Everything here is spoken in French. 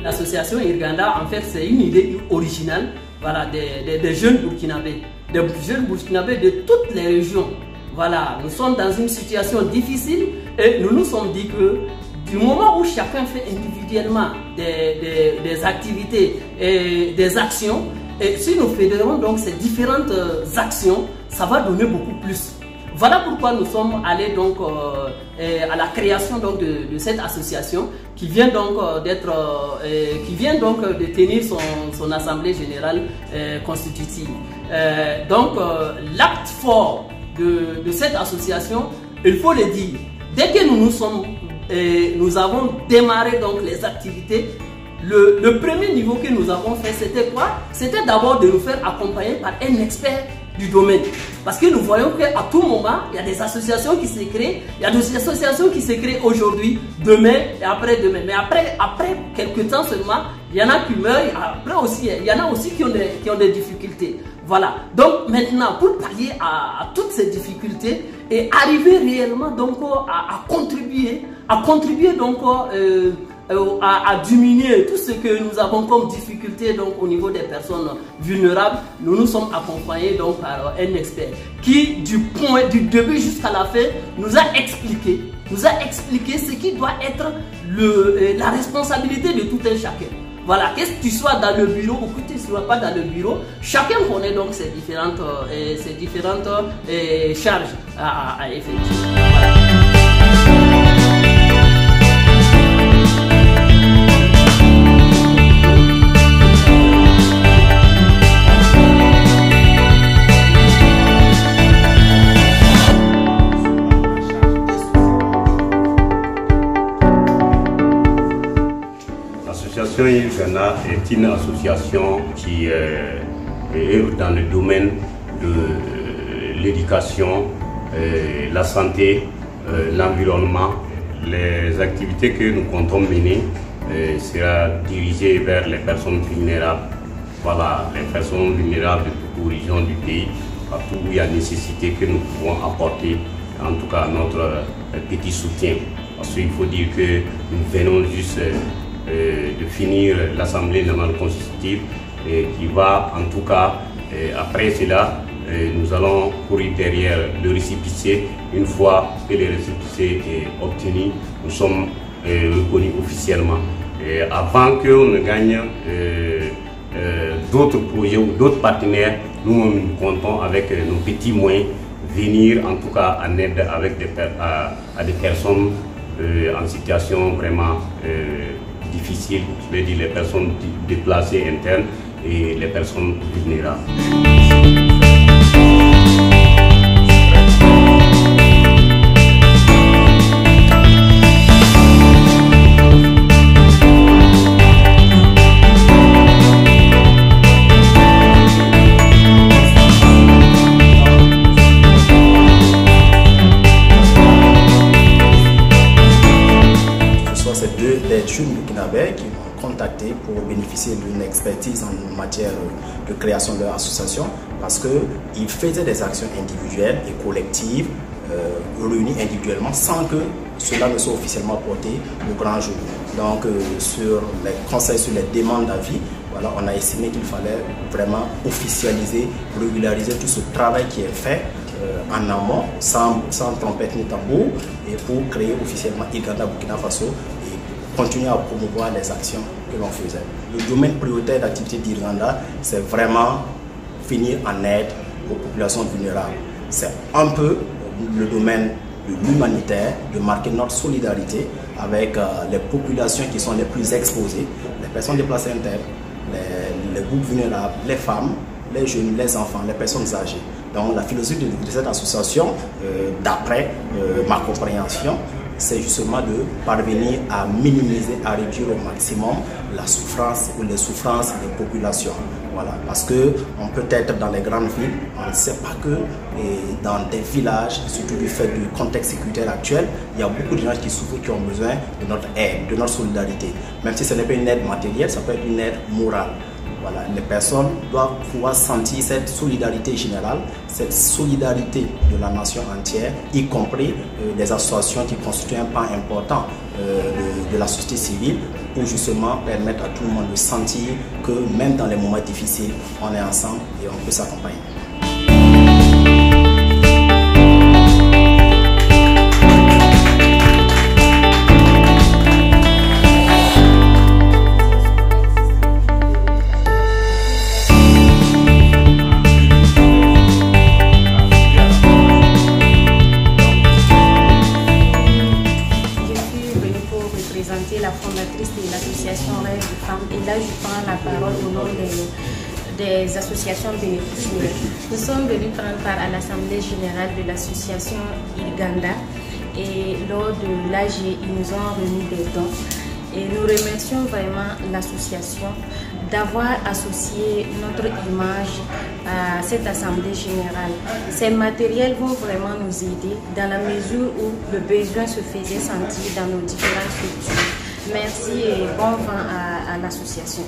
L'association Irganda, en fait, c'est une idée originale, voilà, des jeunes Burkinabés, de toutes les régions. Voilà, nous sommes dans une situation difficile et nous nous sommes dit que du moment où chacun fait individuellement des activités et des actions, et si nous fédérons donc ces différentes actions, ça va donner beaucoup plus. Voilà pourquoi nous sommes allés donc à la création donc de cette association qui vient donc de tenir son assemblée générale constitutive. Donc l'acte fort de cette association, il faut le dire, dès que nous avons démarré donc les activités, le premier niveau que nous avons fait, c'était quoi? C'était d'abord de nous faire accompagner par un expert du domaine. Parce que nous voyons qu'à tout moment, il y a des associations qui se créent, il y a des associations qui se créent aujourd'hui, demain et après-demain. Mais après quelques temps seulement, il y en a qui meurent, après aussi, il y en a aussi qui ont des difficultés. Voilà. Donc maintenant, pour pallier à toutes ces difficultés et arriver réellement donc à contribuer donc à diminuer tout ce que nous avons comme difficulté donc au niveau des personnes vulnérables, nous nous sommes accompagnés donc par un expert qui du début jusqu'à la fin nous a expliqué ce qui doit être la responsabilité de tout un chacun. Voilà, que tu sois dans le bureau ou que tu ne sois pas dans le bureau, chacun connaît donc ces différentes charges à effectuer. Voilà. L'association Irganda est une association qui est dans le domaine de l'éducation, la santé, l'environnement. Les activités que nous comptons mener seront dirigées vers les personnes vulnérables. Voilà, les personnes vulnérables de toute origine du pays, partout où il y a nécessité que nous pouvons apporter, en tout cas notre petit soutien. Parce qu'il faut dire que nous venons juste de finir l'Assemblée nationale constitutive et qui va en tout cas, après cela, nous allons courir derrière le récépissé. Une fois que le récépissé est obtenu, nous sommes reconnus officiellement. Et avant qu'on ne gagne d'autres projets ou d'autres partenaires, nous comptons avec nos petits moyens venir en tout cas en aide avec à des personnes en situation vraiment difficile, je veux dire les personnes déplacées internes et les personnes vulnérables. Les jeunes burkinabés qui m'ont contacté pour bénéficier d'une expertise en matière de création de leur association parce qu'ils faisaient des actions individuelles et collectives réunies individuellement sans que cela ne soit officiellement porté au grand jour. Donc sur les conseils, sur les demandes d'avis, voilà, on a estimé qu'il fallait vraiment officialiser, régulariser tout ce travail qui est fait en amont, sans trompette ni tambour, et pour créer officiellement Irganda Burkina Faso et continuer à promouvoir les actions que l'on faisait. Le domaine prioritaire d'activité d'Irganda, c'est vraiment finir en aide aux populations vulnérables. C'est un peu le domaine de l'humanitaire, de marquer notre solidarité avec les populations qui sont les plus exposées, les personnes déplacées internes, les groupes vulnérables, les femmes, les jeunes, les enfants, les personnes âgées. Donc la philosophie de cette association, d'après ma compréhension, c'est justement de parvenir à minimiser, à réduire au maximum la souffrance ou les souffrances des populations. Voilà, parce qu'on peut être dans les grandes villes, on ne sait pas que dans des villages, surtout du fait du contexte sécuritaire actuel, il y a beaucoup de gens qui souffrent, qui ont besoin de notre aide, de notre solidarité. Même si ce n'est pas une aide matérielle, ça peut être une aide morale. Voilà, les personnes doivent pouvoir sentir cette solidarité générale, cette solidarité de la nation entière, y compris des associations qui constituent un pan important de la société civile, pour justement permettre à tout le monde de sentir que même dans les moments difficiles, on est ensemble et on peut s'accompagner. La fondatrice de l'association Rêve de Femmes, et là je prends la parole au nom des associations bénéficiaires. Nous sommes venus prendre part à l'Assemblée générale de l'association Ilganda, et lors de l'AG, ils nous ont remis des dons. Et nous remercions vraiment l'association d'avoir associé notre image à cette assemblée générale. Ces matériels vont vraiment nous aider dans la mesure où le besoin se faisait sentir dans nos différentes structures. Merci et bon vent à l'association.